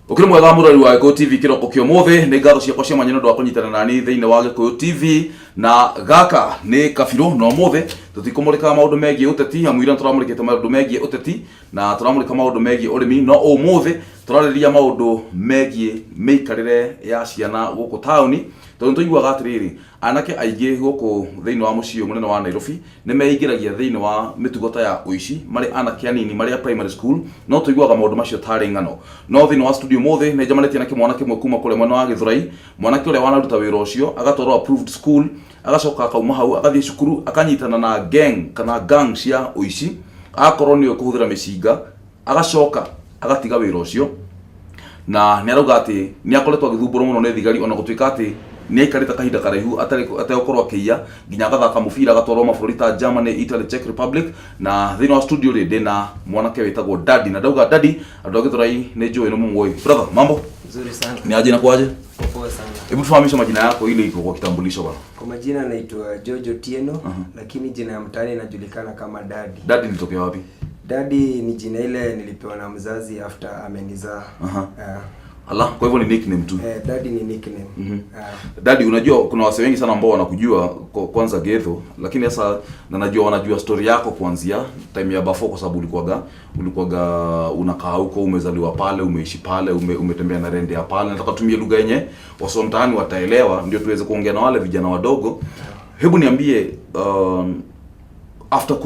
Ukiri mwega murori wa Gĩkũyũ TV kiroko kio mothe ni ngatho ciakwa cia manyeno ndwa kunyitana nani thiini wa Gĩkũyũ TV na gaka ni Kabirũ no mothe tutikumurika maundu megie uteti hamwira turamurikite maundu megie uteti na turamurika maundu megie urimi no umothe turariria maundu megie meikarire ya ciana guku tauni tondu tuiguaga atiriri anake aingi guku thiini wa mucii munene wa Nairobi ni meingiragia thiini wa mitugo ta ya uici mari anake anini mari ya primary school no tuiguaga maundu macio tari ngano no thiini wa studio mothe ne jamaneti anake mwana kimwe kuma kule mwana wa Githurai mwanake ule wanaruta wira ucio agatwarwo approved school agacoka akauma hau agathie cukuru akanyitana na gang kana gang cia uici akorwo ni kuhuthira micinga agacoka agatiga wira ucio na ni arauga ati ni akoretwo agithumbũrwo muno ni thigari ona gutuika ati ni aikarite kahinda karaihu atakorwo akiya nginya agathaka mubira agatwarwo mabũrũri ta Germany, Italy, Czech Republic na thĩinĩ wa studio rĩndĩ na mwanake wĩtagwo Daddy na ndauga Daddy andũ a Gĩthũrai nĩ njũĩ nĩ mũmũĩ. Brother, mambo? Nzuri sana. Ni aje na kwaje? Poa sana. Hebu tufahamishe majina yako ili iko kwa kitambulisho bwana. Kwa majina naitwa Jojo Tieno, lakini jina ya mtaani inajulikana kama Daddy. Daddy nilitokea wapi? Daddy ni jina ile nilipewa na mzazi after amenizaa. Allah, kwa hivyo ni nickname tu. Daddy ni nickname. Daddy, unajua kuna wase wengi sana ambao wanakujua kwanza Getho, lakini sasa na najua wanajua story yako kuanzia time ya before kwa sababu ulikuwaga unakaa huko, umezaliwa pale, umeishi pale, umetembea na rende ya pale. Nataka tumie lugha yenye wasio mtaani wataelewa ndio tuweze kuongea na wale vijana wadogo. Hebu niambie after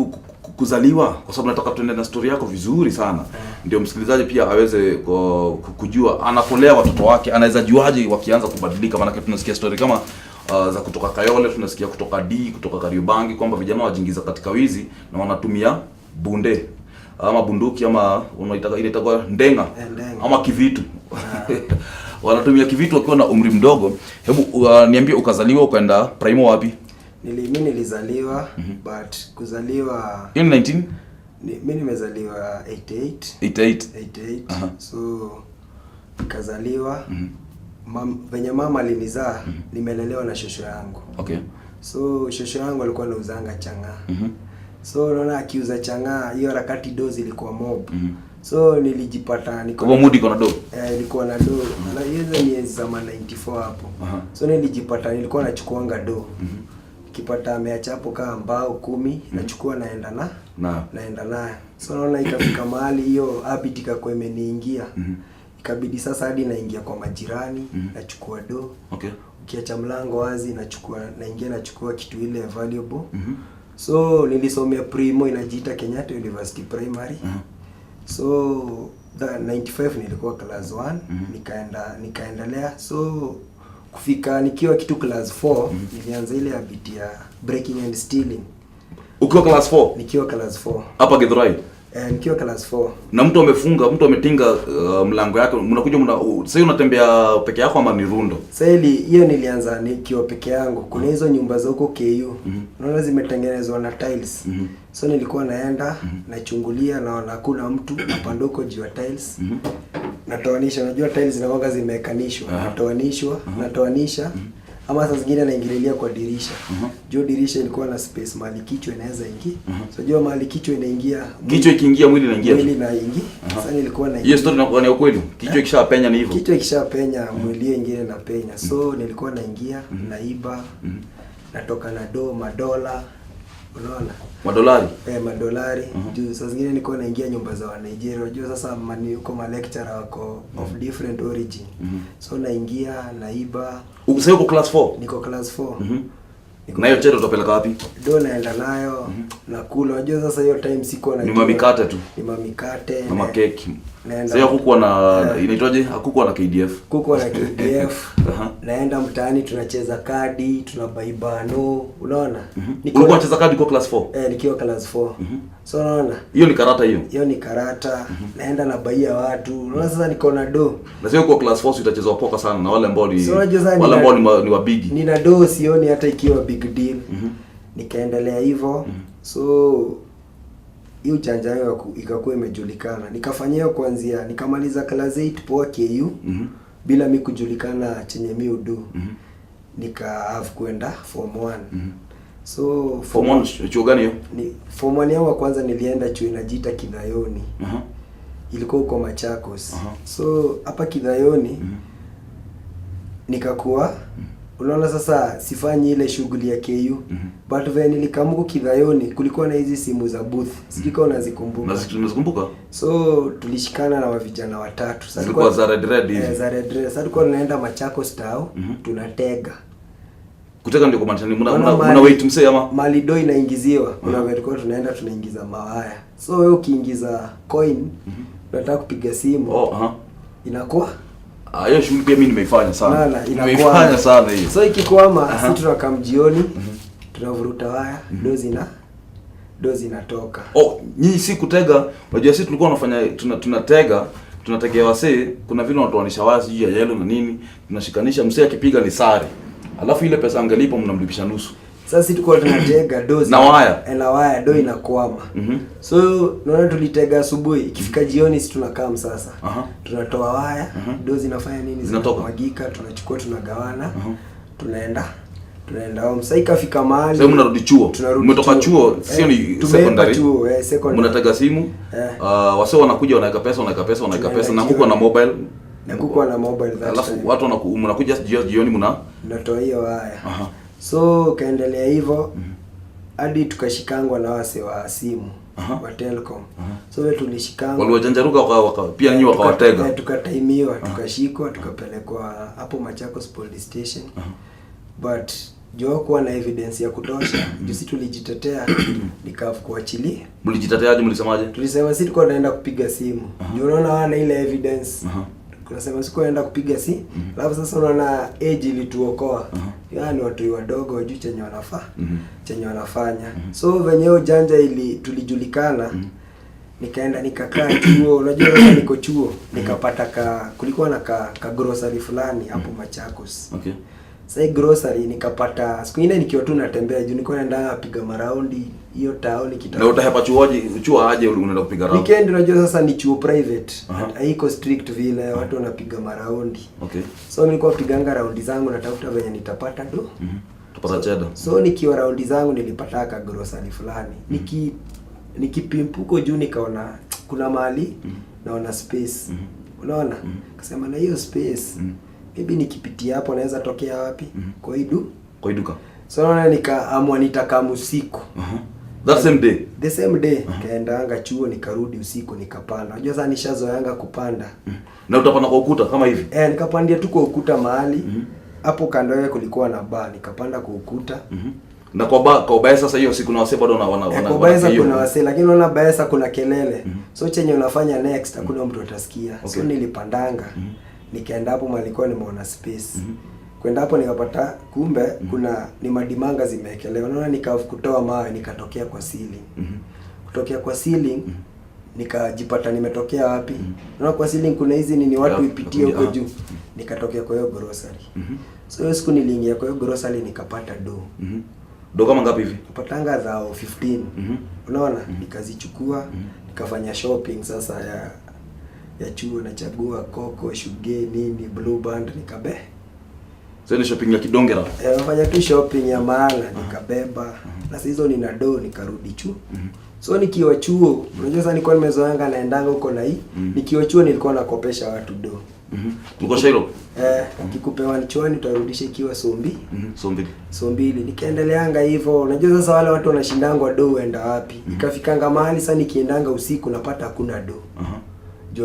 kuzaliwa, kwa sababu nataka tuende na story yako vizuri sana. Ndio msikilizaji pia aweze kujua anakolea watoto wake, anaweza juaje wakianza kubadilika. Maana tunasikia story kama za kutoka Kayole, tunasikia kutoka D, kutoka Kariobangi kwamba vijana wajiingiza katika wizi na wanatumia bunde ama bunduki ama unaitaka ile itakuwa ndenga ama kivitu. Wanatumia kivitu wakiwa na umri mdogo. Hebu niambie ukazaliwa ukaenda primo wapi? Mimi nilizaliwa but kuzaliwa in 19 mimi nimezaliwa 88. So nikazaliwa venye mama alinizaa nimelelewa na shosho yangu. Okay. So shosho yangu alikuwa anauzanga chang'aa. So unaona akiuza chang'aa hiyo harakati dozi ilikuwa mob. So nilijipata niko kwa mudi kuna do. Nilikuwa na do. Na hizo ni za 94 hapo. So nilijipata nilikuwa nachukuanga do. Kipata ameacha hapo kama mbao 10 nachukua naenda naenda naye. So naona ikafika mahali hiyo habit ikakuwa imeniingia. Ikabidi sasa hadi naingia kwa majirani nachukua do. Okay. Ukiacha mlango wazi nachukua kitu ile valuable. So nilisomea primo inajiita Kenyatta University Primary. So 95 nilikuwa class 1 nikaendelea. So kufika nikiwa kitu class 4 nilianza ile habit ya breaking and stealing. Ukiwa class 4? Nikiwa class 4. Hapa Githurai? Nikiwa class 4. Na mtu ametinga mlango yake, mnakuja sasa unatembea peke yako ama ni rundo? Sasa hiyo nilianza nikiwa peke yangu. Kuna hizo nyumba za huko KU. Unaona zimetengenezwa na tiles. So nilikuwa naenda nachungulia naona hakuna mtu, napanda huko juu ya tiles. Natoanisha, unajua tiles zinakuwa zimekanishwa. Natoanisha. Ama saa zingine naingililia kwa dirisha. Juu dirisha ilikuwa na space mahali kichwa inaweza ingia. So jua mahali kichwa inaingia. Kichwa ikiingia mwili inaingia. Mwili inaingia. Sasa nilikuwa na hiyo story ni ukweli. Kichwa ikishapenya ni hivyo. Kichwa ikishapenya mwili ingine inapenya. So nilikuwa naingia, naiba, natoka na madola. Unaona? Madolari? Madolari. Juu saa zingine nilikuwa naingia nyumba za wa Nigeria. Unajua sasa uko ma lecturer wako of different origin. So naingia, naiba. Sasa uko class 4? Niko class 4. Na hiyo cheto utapeleka wapi? Do naenda nayo nakula. Unajua sasa hiyo time siko na ni mamikate tu. Ni mamikate na makeki. Sasa hakukuwa na inaitwaje? Hakukuwa na KDF. Kukuwa na KDF. Naenda mtaani tunacheza kadi, tunabaibano, unaona? Ulikuwa unacheza kadi kwa class 4? Nikiwa class 4. So unaona? Hiyo ni karata hiyo. Hiyo ni karata. Naenda na baia watu. Unaona sasa niko na do. Na sio kwa class 4 utacheza poka sana na wale ambao ni wa big. Nina do sioni hata ikiwa big deal. Nikaendelea hivyo. So hiyo chanja yangu ikakuwa imejulikana. Nikafanyia kuanzia nikamaliza class 8 poa KU bila mimi kujulikana chenye mimi udu. Nika have kwenda form 1. So form 1 chuo gani hiyo? Ni form 1 yangu kwanza nilienda chuo inajiita Kidayoni. ilikuwa huko Machakos. So hapa Kidhayoni nikakuwa unaona sasa sifanyi ile shughuli ya KU. But when nilikamuko Kidhayoni kulikuwa na hizi simu za booth. Sijui kama unazikumbuka. Nazikumbuka. So tulishikana na vijana watatu. Sasa tulikuwa za red hivi. Za red. Sasa tulikuwa tunaenda Machakos town, tunatega. Kutega ndio kumaanisha ni mna wait msee ama mali do inaingiziwa. Kuna vertical tunaenda tunaingiza mawaya. So wewe ukiingiza coin unataka kupiga simu. Inakuwa hiyo shughuli pia mimi nimeifanya sana. Nimeifanya sana hiyo. So ikikwama sisi tunakam jioni tunavuruta waya dozi inatoka. Nyinyi si kutega, unajua sisi tulikuwa tunafanya tunatega, tunategea wasee, kuna vile wanatoanisha waya sijui ya yellow na nini, tunashikanisha msee akipiga ni sare. Alafu ile pesa angalipo mnamlipisha nusu. Sasa sisi tulikuwa tunatega dozi na waya do inakwama. So naona tulitega asubuhi, ikifika jioni sisi tunakaa sasa. Tunatoa waya, dozi inafanya nini? Zinamwagika, tunachukua tunagawana. Tunaenda sasa ikafika mahali. Sasa mnarudi chuo. Mmetoka chuo, sio ni secondary. Secondary. Mnatega simu. Wase wanakuja wanaweka pesa na huko na mobile. Na mobile that. Alafu watu mnakuja jioni mnatoa hiyo waya. So kaendelea hivyo hadi tukashikangwa na wase wa simu wa Telcom. So wewe tulishikangwa. Waliwajanjaruka pia nyinyi wakawatega. Tukataimiwa, tukashikwa, tukapelekwa hapo Machakos police station. But jua kuwa na evidence ya kutosha, sisi tulijitetea nikakuachilia. Mlijiteteaje, mlisemaje? Tulisema sisi tulikuwa tunaenda kupiga simu. Ndio unaona wana ile evidence. Tunasema siku naenda kupiga si. Alafu sasa unaona age ilituokoa. Yaani watu wadogo wajui chenye wanafanya. So venyewe janja tulijulikana. Nikaenda nikakaa chuo. Unajua sasa niko chuo. Nikapata kulikuwa na ka grocery fulani hapo Machakos. Okay. Sasa grocery nikapata siku ile nikiwa tu natembea juu nilikuwa naenda kupiga maraundi hiyo town kitaka. Na utahapa chuo aje unaenda kupiga raundi? Weekend unajua sasa ni chuo private. Haiko strict vile watu wanapiga maraundi. Okay. So nilikuwa piganga raundi zangu natafuta venye nitapata do. Tupata cheda. So nikiwa raundi zangu nilipata ka grocery fulani. Nikipimpuko juu nikaona kuna mahali naona space. Unaona? Kasema na hiyo space maybe nikipitia hapo naweza tokea wapi? Kwa iduka. So naona nikaamua nitakaa usiku. That same day. The same day kaendaanga chuo nikarudi usiku nikapanda. Unajua sasa nishazoeanga kupanda. Na utapanda kwa ukuta kama hivi? Nikapandia tu kwa ukuta mahali. Hapo kando yake kulikuwa na bar, nikapanda kwa ukuta. Na kwa Baesa sasa hiyo siku na wase bado wana kwa Baesa kuna wase lakini unaona Baesa kuna kelele. So chenye unafanya next hakuna mtu atasikia. So nilipandanga. Nikaenda hapo malikuwa nimeona space. Kwenda hapo nikapata kumbe kuna ni madimanga zimeekelewa. Unaona nikakutoa mawe nikatokea kwa ceiling. Kutokea kwa ceiling nikajipata nimetokea wapi? Unaona kwa ceiling kuna hizi ni watu ipitie huko juu. Nikatokea kwa hiyo grocery. So hiyo siku niliingia kwa hiyo grocery nikapata do. Do kama ngapi hivi? Patanga za 15. Unaona? Nikazichukua, nikafanya shopping sasa ya chuo nachagua koko, shuge, nini, blue band nikabe. So ni shopping ya kidongera. Nafanya tu shopping ya maana nikabeba. Na sasa hizo nina do nikarudi chuo. So nikiwa chuo, unajua sasa nilikuwa nimezoeanga naendanga huko na hii. Nikiwa chuo nilikuwa nakopesha watu do. Uko shairo? Nikikupewa ni chuoni utarudisha ikiwa sombi. Sombili. Nikaendeleanga hivyo. Unajua sasa wale watu wanashindangwa do uenda wapi. Nikafikanga mahali sasa nikiendanga usiku napata hakuna do. Jo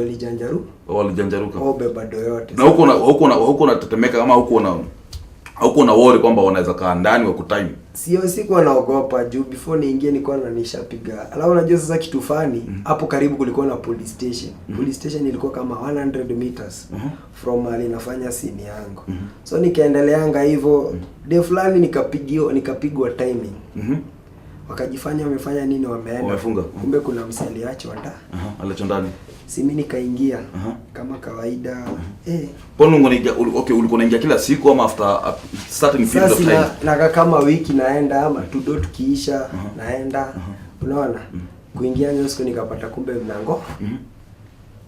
walijanjaruka. Beba do yote. Na huko unatetemeka kama huko na worry kwamba wanaweza kaa ndani wa kutime. Sio siku anaogopa juu before niingie nilikuwa nishapiga. Alafu unajua sasa kitu fani hapo karibu kulikuwa na police station. Police station ilikuwa kama 100 meters from ali nafanya scene yangu. So nikaendeleanga hivyo day fulani nikapigwa timing. Wakajifanya wamefanya nini wamefunga. Kumbe kuna msali achonda. Alicho ndani. Si mimi nikaingia kama kawaida. Pono ngoniga ulikuwa unaingia kila siku ama after certain period of time? Na kama wiki naenda ama tudo tukiisha naenda. Unaona? Kuingia hiyo siku nikapata kumbe mlango.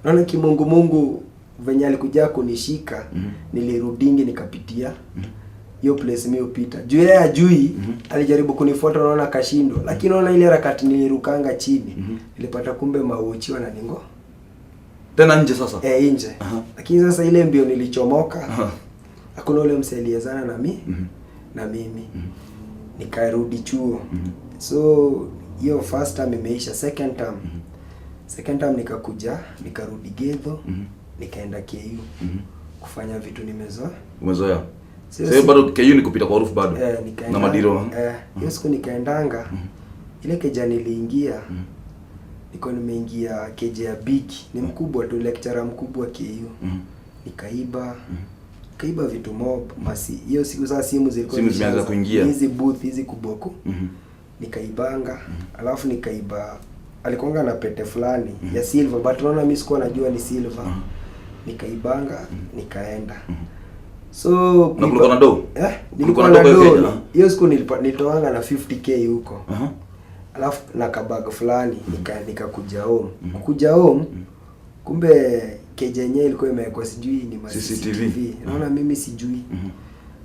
Naona kimungu venye alikuja kunishika nilirudingi nikapitia. Hiyo place mimi upita. Juu yeye ajui alijaribu kunifuata naona kashindo. Lakini naona ile harakati nilirukanga chini. Nilipata kumbe mauchi wananingo. Tena nje sasa? Nje. Lakini sasa ile mbio nilichomoka. Hakuna ule mseliezana na na mimi. Nikarudi chuo. So hiyo first term imeisha, second term. Second term nikakuja, nikarudi Gedho, nikaenda KU. Kufanya vitu umezoea. Sasa bado KU ni kupita kwa roof bado. Na madiro. Hiyo siku nikaendanga. Ile keja niliingia. Niko nimeingia keja ya Biki. Ni mkubwa tu, lecturer mkubwa KU. Nikaiba. Kaiba vitu mob, hiyo siku saa simu zilikuwa zimeanza kuingia. Hizi booth hizi kuboko. Nikaibanga, alafu nikaiba alikuanga na pete fulani ya silver, but naona mimi sikuwa najua ni silver. Nikaibanga, nikaenda. So na kulikuwa na do? Nilikuwa na do. Hiyo siku nilitoanga na 50k huko. Alafu na kabag fulani nikakuja home. Kuja home kumbe keja yenyewe ilikuwa imewekwa sijui ni CCTV. Naona mimi sijui.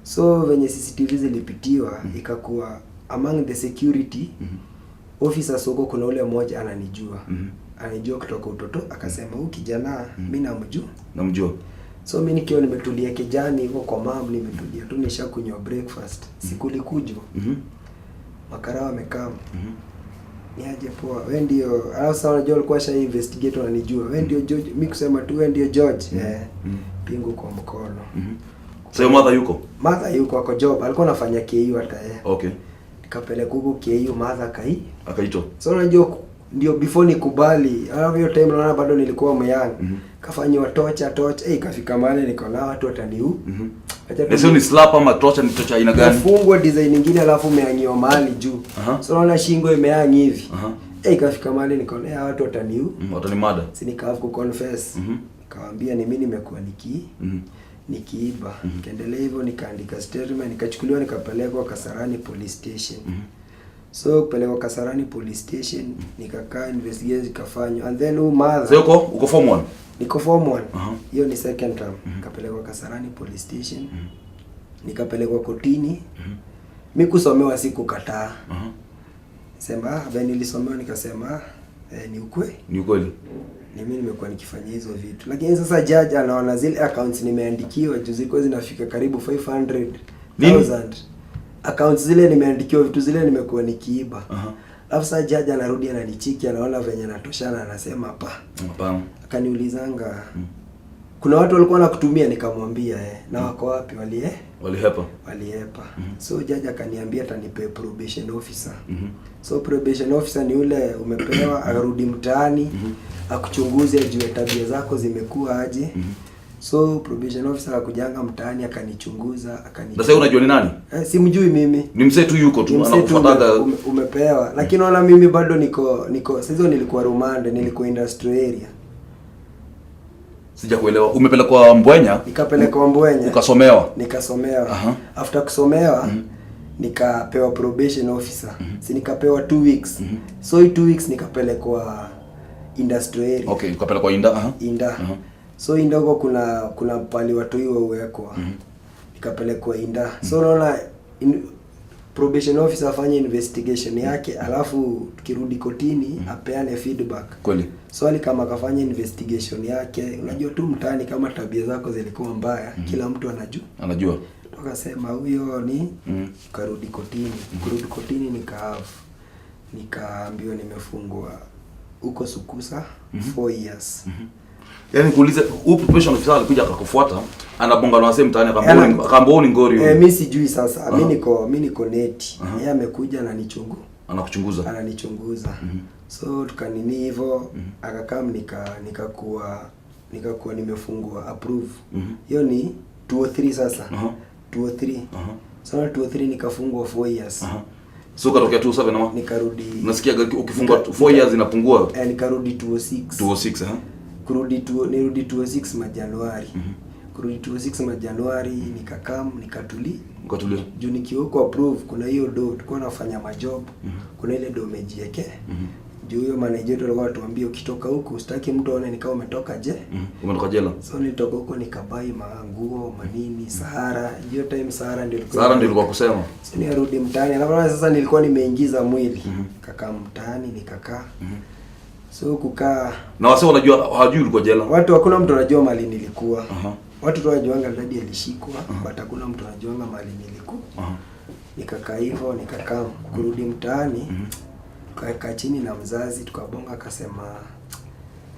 So venye CCTV zilipitiwa ikakuwa among the security officers huko kuna ule mmoja ananijua. Anijua kutoka utoto, akasema huyu kijana mimi namjua. So mimi nikiwa nimetulia kijani huko kwa mom, nimetulia tu nishakunywa breakfast. Sikulikuja. Makara wamekaa. Niaje poa. Wewe ndio sasa unajua alikuwa sha investigate ananijua. Wewe ndio George, mimi kusema tu wewe ndio George. Pingu kwa mkono. So mother yuko? Mother yuko ako job. Alikuwa anafanya KU hata yeye. Okay. Nikapeleka huko KU, mother akaitwa. So unajua ndio before nikubali. Alafu hiyo time naona bado nilikuwa myang. Kafanywa torture. Ikafika mahali niko na watu wataniu. Sio ni slap ama torture, ni torture aina gani? Fungwa design nyingine alafu umeangiwa mahali juu. So naona shingo imeangi hivi. Ikafika mahali niko na watu wataniu. Watanimada. Si nikaanza kuconfess. Nikawaambia ni mimi nimekuwa nikiiba. Kaendelea hivyo, nikaandika statement, nikachukuliwa nikapelekwa Kasarani police station. So kupelekwa Kasarani police station, nikakaa investigation ikafanywa, and then mother. So uko form 1? Niko form 1. Hiyo ni second term. Nikapelekwa Kasarani police station. Nikapelekwa kotini. Mimi kusomewa sikukataa. Sema ben nilisomewa, nikasema ni ukweli. Ni ukweli. Ni mimi nimekuwa nikifanya hizo vitu. Lakini sasa judge anaona zile accounts nimeandikiwa juu zilikuwa zinafika karibu 500,000. Accounts zile nimeandikiwa, vitu zile nimekuwa nikiiba. Alafu sasa judge anarudi ananichiki, anaona venye natoshana, anasema hapana. Akaniulizanga kuna watu walikuwa wanakutumia, nikamwambia na wako wapi? Walihepa. So judge akaniambia atanipe probation officer. So probation officer ni ule umepewa arudi mtaani akuchunguze ajue tabia zako zimekuwa aje. So probation officer akujanga mtaani akanichunguza, Sasa unajua ni nani? Simjui mimi. Ni mzee tu yuko tu anakufuataga. Umepewa. Lakini naona mimi bado niko sasa nilikuwa rumande, nilikuwa industrial area. Sijakuelewa. Umepelekwa Mbwenya? Nikapelekwa Mbwenya. Nikasomewa. After kusomewa nikapewa probation officer. Si nikapewa 2 weeks. So 2 weeks nikapelekwa industrial area. Okay, ukapelekwa Inda. So Inda huko kuna pali watu hiyo uwekwa. Nikapelekwa Inda. So unaona probation officer afanye investigation yake, alafu tukirudi kotini apeane feedback. Kweli. So kama akafanya investigation yake, unajua tu mtaani kama tabia zako zilikuwa mbaya, kila mtu anajua. Tukasema huyo ni karudi kotini. Kurudi kotini nikaambiwa nimefungwa huko Sukusa 4 years. Yaani kuuliza probation officer alikuja akakufuata, anabonga na wasee mtaani akaambia ni ngori huyo. Mimi sijui sasa. Mimi niko neti. Yeye amekuja ananichunguza. So tukanini hivyo akakaa nikakuwa nimefungwa approve. Hiyo ni 203 sasa. 203. So 203 nikafungwa 4 years. So katokea 27 ama? Nikarudi. Unasikia ukifungwa 4 years inapungua? Nikarudi 206. 206 nirudi 206 Januari. Kurudi 206 Januari nikatulia. Juu nikiweko approve kuna hiyo do tulikuwa nafanya majob. Kuna ile do mejieke. Juu hiyo manager alikuwa atuambia ukitoka huko usitaki mtu aone nikao umetoka umetoka jela. So nilitoka huko nikabai manguo manini Sahara. Hiyo time Sahara ndio ilikuwa kusema. So nirudi mtaani. Alafu sasa nilikuwa nimeingiza mwili. Kaka mtaani nikakaa. So kukaa na wase wanajua hawajui ulikuwa jela. Watu hakuna mtu anajua mali nilikuwa. Aha. Watu tu wajuanga dadi alishikwa, but hakuna mtu anajuanga mali nilikuwa. Nikakaa hivyo, nikakaa kurudi mtaani. Tukakaa chini na mzazi tukabonga, akasema,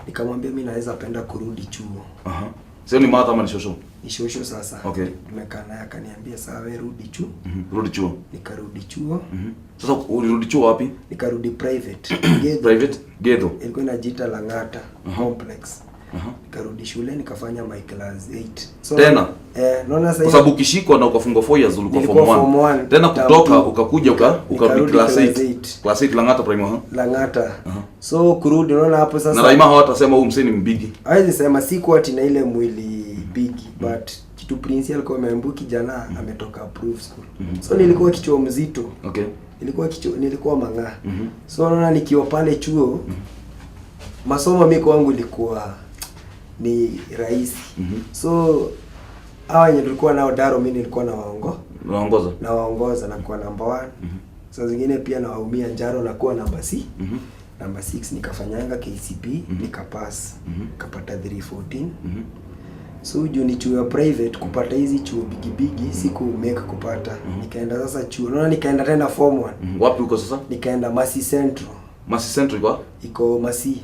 nikamwambia mimi naweza penda kurudi chuo. Sio ni mata ama ni shosho? Ni shosho sasa. Okay. Tumekaa naye akaniambia sawa, wewe rudi chuo. Rudi chuo. Nikarudi chuo. Sasa ulirudi chuo wapi? Nikarudi private. Private Ghetto. Ilikuwa inajiita Lang'ata Complex. Nikarudi shule nikafanya my class 8. So tena? Naona sasa kwa sababu ukishikwa na ukafungwa 4 years ulikuwa form 1. Tena kutoka ukakuja ukarudi class 8. Class 8 Lang'ata primary. Lang'ata. So kurudi unaona hapo sasa. Na Raima hawatasema huyu mseni mbigi. Hawezi sema siku ati na ile mwili bigi, but kitu prince alikuwa ameambuki kijana ametoka proof school. So nilikuwa kichwa mzito. Okay. Nilikuwa mang'aa. So naona nikiwa pale chuo masomo mimi kwangu ilikuwa ni rahisi. So hawa wenye tulikuwa nao Daro mimi nilikuwa nawaongoza na kuwa number 1. Saa zingine pia nawaumia Njaro na kuwa number 6. Number 6 nikafanyanga KCP nikapass. Nikapata 314. So juu ni chuo private kupata hizi chuo bigi siku make kupata. Nikaenda sasa chuo. Naona nikaenda tena form 1. Wapi uko sasa? Nikaenda Masi Central. Masi Central iko Masi.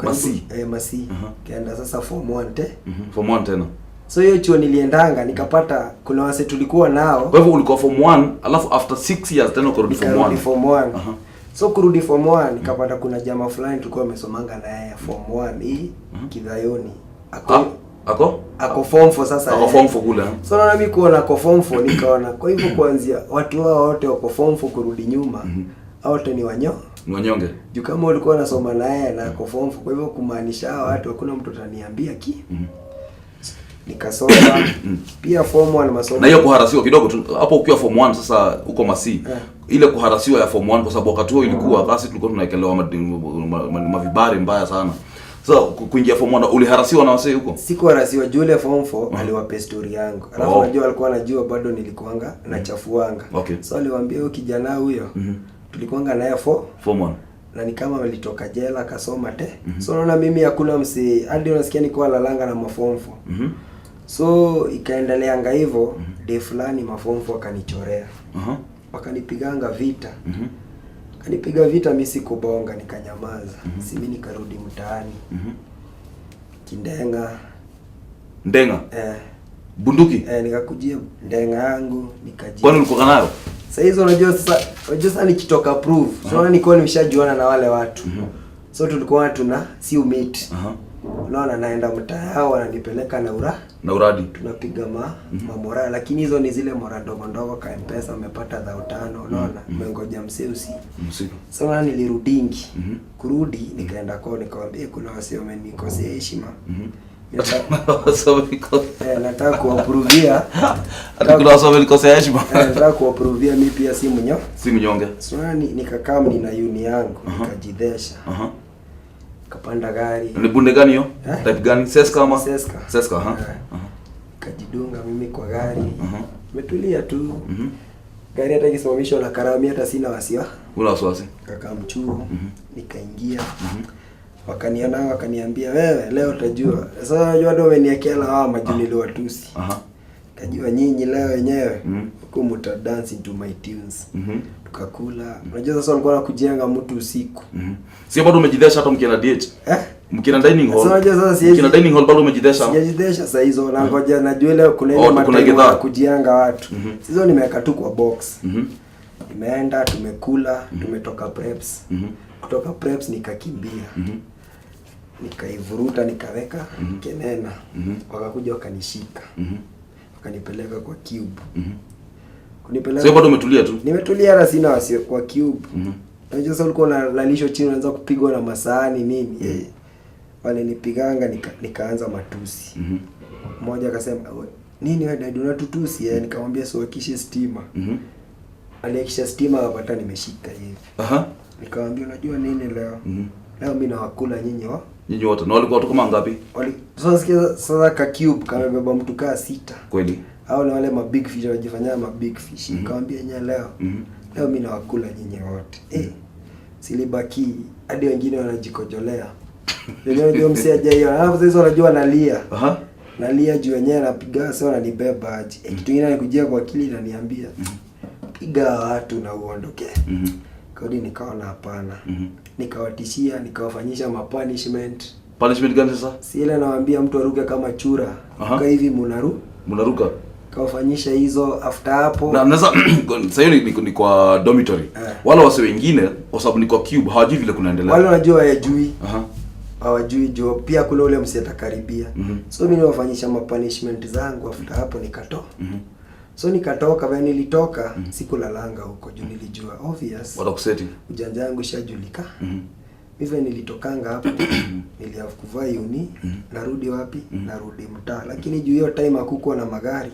Masi. Masi. Kaenda sasa form 1 te. Form 1 tena. So hiyo chuo niliendanga nikapata kuna wase tulikuwa nao. Kwa hivyo ulikuwa form 1 alafu after 6 years tena ukarudi form 1. Form 1. So kurudi form 1 nikapata kuna jamaa fulani tulikuwa tumesomanga na yeye form 1 hii Kidhayoni. Ako form 4 sasa. Ako form 4 kule. So naona mimi kuona ako form 4 nikaona kwa hivyo kuanzia watu wao wote wako form 4 kurudi nyuma. Wote ni wanyonge. Juu kama ulikuwa unasoma naye na ako form 4 kwa hivyo kumaanisha hao watu hakuna mtu ataniambia nikasoma pia form 1 masomo. Na hiyo kuharasiwa kidogo tu hapo ukiwa form 1 sasa uko Masi. Ile kuharasiwa ya form 1 kwa sababu wakati huo ilikuwa basi tulikuwa tunaekelewa mavibari mbaya sana. So kuingia form 1 uliharasiwa na wase huko? Sikuharasiwa juu ile form 4 aliwape story yangu. Alafu unajua alikuwa anajua bado nilikuanga na chafuanga. So aliwaambia huyo kijana huyo tulikuanga naye form 1. Na ni kama walitoka jela akasoma te. So naona mimi hakuna msi hadi unasikia niko lalanga na maform 4. So ikaendeleanga hivyo day fulani maform 4 akanichorea. Wakanipiganga vita. Kanipiga vita mimi sikubonga nikanyamaza. Si mimi nikarudi mtaani. Ndenga. Bunduki? Nikakujia ndenga yangu nikajia. Kwani ulikuwa nayo? Sasa hizo unajua sasa nikitoka proof. So nilikuwa nimeshajuana na wale watu. So tulikuwa si meet. Unaona naenda mtaa hao wananipeleka na uradi. Tunapiga mamora lakini hizo ni zile mora ndogo kwa M-Pesa umepata 5,000 unaona umengoja mseusi. Sasa nilirudingi. Kurudi nikaenda kwao nikamwambia kuna wase wamenikosea heshima. Nataka kuwaprovia. Kuna wase wamenikosea heshima. Nataka kuwaprovia mimi pia si mnyonge. Sasa nikakaa mimi na uni yangu nikajidhesha. Kapanda gari. Ni bunde gani hiyo? Type gani? Seska ama? Seska. Kajidunga mimi kwa gari. Metulia tu. Gari hata kisimamishwa na karami hata sina Una wasiwasi. Kaka mchuo. Nikaingia. Wakaniambia wewe leo utajua. Sasa unajua ndio umeniekea lawama juu niliwatusi. Kajua nyinyi leo wenyewe huko mta dance into my tunes. Tukakula. Unajua sasa walikuwa wanakujenga mtu usiku. Sio bado umejidesha hata mkienda date? Mkienda dining hall. Sasa unajua sasa siwezi. Mkienda dining hall bado umejidesha? Sijajidesha sasa hizo na ngoja najua ile kuna ile matendo ya kujianga watu. Hizo nimeweka tu kwa box. Nimeenda tumekula, tumetoka preps. Kutoka preps nikakimbia. Nikaivuruta nikaweka Kenena. Wakakuja wakanishika. Wakanipeleka kwa Cube. Kunipeleka. Sasa bado umetulia tu? Nimetulia na sina wasi kwa Cube. Unajua sasa ulikuwa unalalisho chini unaanza kupigwa na masahani nini? Wale nipiganga nikaanza matusi. Mmoja akasema nini wewe dad unatutusi? Nikamwambia siwakishe stima. Aliyekisha stima hapata nimeshika hivi. Nikamwambia unajua nini leo? Leo mimi nawakula nyinyi wote. Na walikuwa watu kama ngapi? Sasa ka Cube kamebeba mtu kaa 6. Kweli? Hao ni wale ma big fish wanajifanyia ma big fish. Nikamwambia nyinyi leo. Leo mimi nawakula nyinyi wote. silibaki hadi wengine wanajikojolea. Ndio msia hajaio. Alafu sasa unajua nalia. Nalia juu wenyewe napiga sasa wananibeba aje. Kitu kingine nikujia kwa akili inaniambia piga watu na uondoke. Kodi nikaona hapana. Nikawatishia, nikawafanyisha punishment. Punishment gani sasa? Si ile nawaambia mtu aruke kama chura. Kwa hivi munaruka. Kawafanyisha hizo after hapo. Na sasa hiyo ni kwa dormitory. Wala wase wengine kwa sababu ni kwa cube hawajui vile kunaendelea. Wale wanajua hawajui. Hawajui jo pia kule ule msitakaribia. So mimi niwafanyisha punishment zangu after hapo nikatoka. So nikatoka bali nilitoka sikulalanga huko juu nilijua obvious. Watakuseti. Ujanja wangu shajulika. Mimi nilitokanga hapo niliafu kuvaa uni narudi wapi? Narudi mtaa. Lakini juu hiyo time hakukuwa na magari.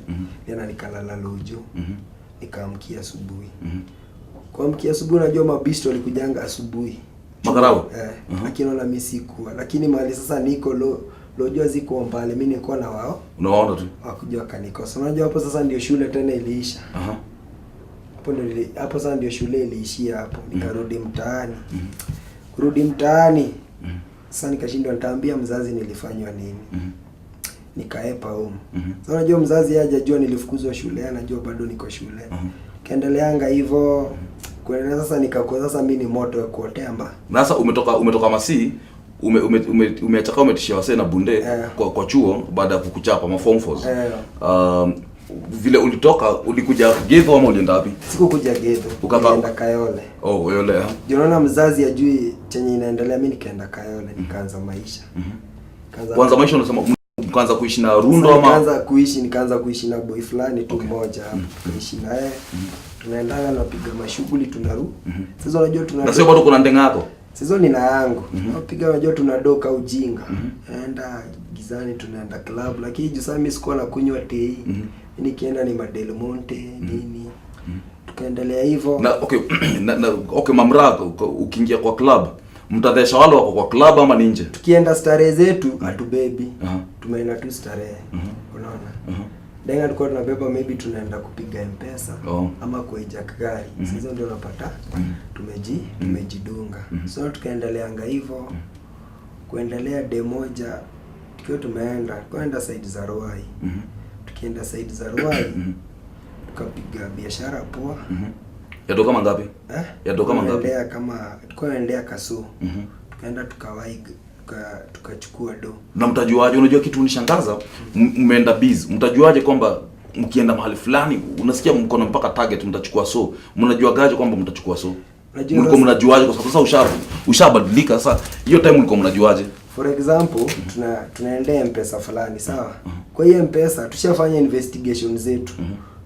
Yana nikalala lojo. Nikaamkia asubuhi. Kuamkia asubuhi najua mabisto walikujanga asubuhi. Makarao? Lakini wala mimi sikuwa. Lakini mahali sasa niko lojo ziko mbali mimi niko na wao. Unaona tu. Wakujua kanikosa. Unajua hapo sasa ndio shule tena iliisha. Hapo sasa ndio shule iliishia hapo. Nikarudi mtaani. Kurudi mtaani. Sasa nikashindwa nitaambia mzazi nilifanywa nini. Nikaepa home. Sasa unajua mzazi hajajua nilifukuzwa shule, anajua bado niko shule. Kaendeleanga hivyo. Kuendelea sasa nikakuwa sasa mimi ni moto wa kuotea mba. Na sasa umetoka Masi, umeachaka umetishia wase na bunde kwa chuo baada ya kukuchapa ma form 4s. Vile ulitoka ulikuja Gedho ama ulienda wapi? Sikukuja Gedho. Nikaenda Kayole. Yole. Unaona mzazi ajui chenye inaendelea, mimi nikaenda Kayole nikaanza maisha. Kwanza maisha unasema mkaanza kuishi na Rundo ama? Nikaanza kuishi na boy fulani tu mmoja hapo. Kuishi naye. Tunaendana napiga mashughuli tunarudi. Sasa unajua na sio bado kuna ndenga yako? Sasa nina yangu. Napiga unajua tunadoka ujinga. Naenda gizani tunaenda club lakini juu sasa mimi sikuwa na kunywa tei. Nikienda ni Del Monte nini. Tukaendelea hivyo. Na okay mamrako ukiingia kwa club mtadhesha wale wako kwa club ama nje? Tukienda starehe zetu hatubebi. Tumeenda tu starehe. Unaona? Denga tulikuwa tunabeba maybe tunaenda kupiga M-Pesa ama kuhijack gari. Sasa ndio unapata tumejidunga. So tukaendeleanga hivyo. Kuendelea de moja tukiwa tukaenda side za Ruai. Tukienda side za Ruai tukapiga biashara poa. Yadoka mangapi? Yadoka mangapi? Tukaendea Kasu. Tukaenda tukawai tukachukua do. Na mtajuaje? Unajua kitu unishangaza, mmeenda biz. Mtajuaje kwamba mkienda mahali fulani unasikia mko na mpaka target mtachukua so? Mnajuagaje kwamba mtachukua so? Mlikuwa mnajuaje kwa sababu sasa ushabadilika sasa. Hiyo time mlikuwa mnajuaje? For example, tunaendea M-Pesa fulani, sawa? Kwa hiyo M-Pesa tushafanya investigation zetu.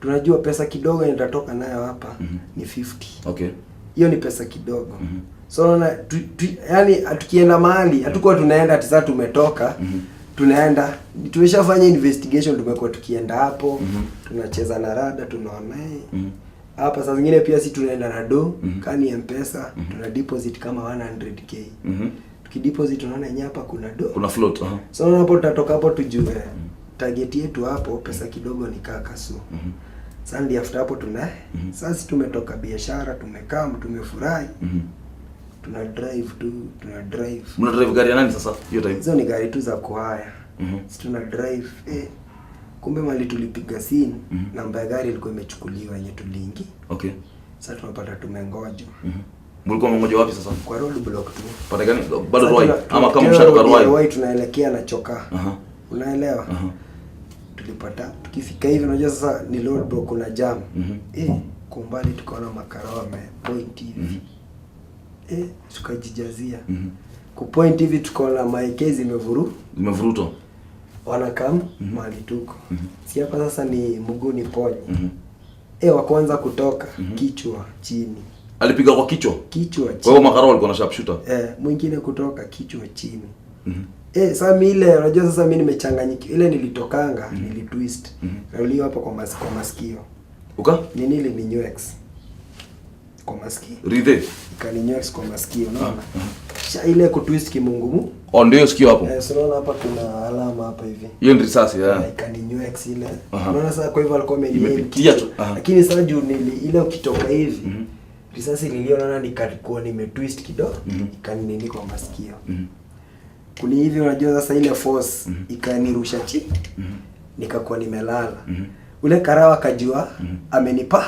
Tunajua pesa kidogo inatoka nayo hapa ni 50. Okay. Hiyo ni pesa kidogo. So unaona yani tukienda mahali hatakuwa tunaenda ati sasa tumetoka. Tunaenda tumeshafanya investigation, tumekuwa tukienda hapo, tunacheza na rada, tunaona hapa saa zingine pia si tunaenda na do, kani M-Pesa, tuna deposit kama 100k. Tukideposit tunaona yenyewe hapa kuna do. Kuna float. So unapo tutatoka hapo tujue target yetu hapo pesa kidogo ni Kasu. Sandi after hapo sasa tumetoka biashara, tumekaa, tumefurahi. Tuna drive. Mna drive gari ya nani sasa hiyo time? Hizo ni gari tu za kuhaya. Sisi tuna drive kumbe mali tulipiga scene, namba ya gari ilikuwa imechukuliwa yenye tulingi. Okay. Sasa tunapata tumengoja. Mlikuwa mngoja wapi sasa? Kwa road block tu. Pata gani? Bado Ruai ama kama mshatoka Ruai? Ruai tunaelekea na Choka. Unaelewa? Tulipata tukifika hivi unajua sasa ni road block kuna jam. Kwa mbali tukaona makara wamepoint hivi. Tukajijazia. Kupoint hivi tukaona maekezi imevurutwa. Wanakam mali tuko. Si hapa sasa ni mguu ponye. Wa kwanza kutoka kichwa chini. Alipiga kwa kichwa? Kichwa chini. Kwa hiyo makara walikuwa na sharpshooter? Mwingine kutoka kichwa chini. Sasa mimi ile unajua sasa mimi nimechanganyika. Ile nilitokanga, nilitwist. Nilio hapa kwa masikio. Nini ile ni Nywex. Kwa masikio. Ridhe. Kaninywex kwa masikio, unaona? Ile kutwist kimungumu. Ndio sikio hapo. Unaona hapa kuna alama hapa hivi. Hiyo ni risasi Kaninywex ile. Unaona sasa kwa hivyo alikuwa amenipitia. Lakini sasa juu ile ukitoka hivi Risasi niliona nikakuwa nimetwist kidogo, ikanini kwa masikio. Kuni hivi unajua sasa ile force ikanirusha chini. Nikakuwa nimelala. Ule karawa kajua amenipa.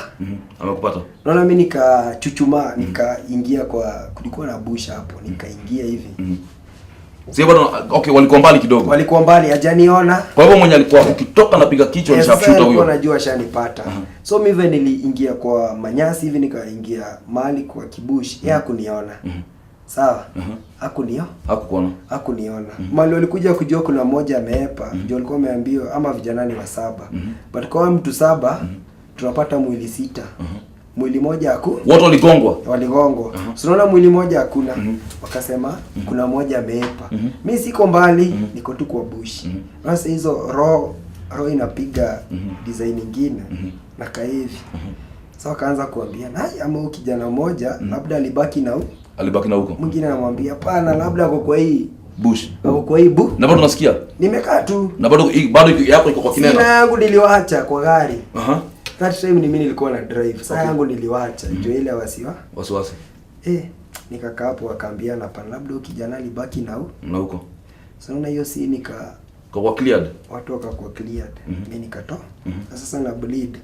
Amekupata. Naona mimi nikachuchuma, nikaingia kwa kulikuwa na bush hapo, nikaingia hivi. Sio bado okay, walikuwa mbali kidogo. Walikuwa mbali, hajaniona. Kwa hivyo mwenye alikuwa ukitoka napiga kichwa ni sharpshooter huyo. Najua shanipata. So mimi niliingia kwa manyasi hivi, nikaingia mahali kwa kibush. Yeye hakuniona. Sawa? Hakuniona. Mali walikuja kujua kuna mmoja ameepa, ndio walikuwa wameambiwa ama vijana ni wa 7. But kwa mtu 7 tunapata mwili 6. Mwili moja wote waligongwa. So unaona mwili moja hakuna. Wakasema kuna mmoja ameepa. Mimi siko mbali, niko tu kwa bush. Sasa hizo roho inapiga design nyingine na kaivi. Sasa wakaanza kuambia, "Nai ama kijana mmoja labda alibaki na huko." Mwingine anamwambia, "Pana labda ako kwa hii bush." Ako kwa hii Na bado unasikia? Nimekaa tu. Na bado yako iko kwa kinena. Sina yangu niliwaacha kwa gari. That time ni mimi nilikuwa na drive. Sasa yangu niliwaacha. Ndio ile wasiwasi. Nikakaa hapo wakaambiana, "Pana labda kijana alibaki na huko." Sasa na hiyo si kwa cleared. Watu wakakuwa cleared. Mimi nikatoa. Sasa na bleed.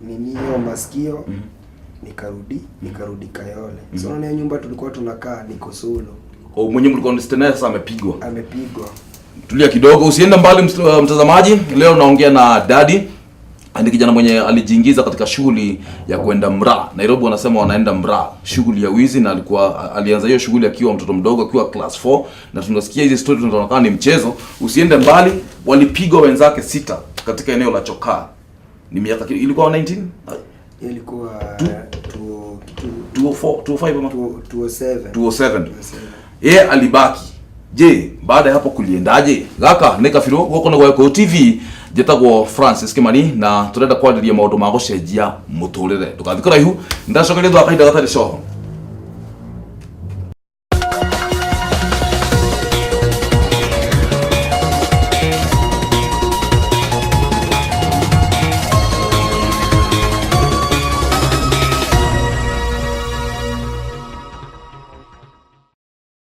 Hiyo masikio nikarudi Kayole. So na nyumba tulikuwa tunakaa niko solo. Kwa mwenye mlikuwa mstenea sasa amepigwa. Tulia kidogo, usiende mbali mtazamaji. Leo naongea na Daddy. Ni kijana mwenye alijiingiza katika shughuli ya kwenda mraa. Nairobi wanasema wanaenda mraa, shughuli ya wizi, na alianza hiyo shughuli akiwa mtoto mdogo, akiwa class 4, na tunasikia hizi story tunaonekana ni mchezo. Usiende mbali, walipigwa wenzake 6 katika eneo la Chokaa. Ni miaka ilikuwa 19? Ilikuwa 205 ama 207. Yeye alibaki. Je, baada ya hapo kuliendaje? Gaka ne Kafiro wako na Gwayo TV jetagwo Francis Kimani, na turenda kwariria maundu ma gucenjia muturire. Tukathikora ihu ndacokeria thwa kahinda gatari coho.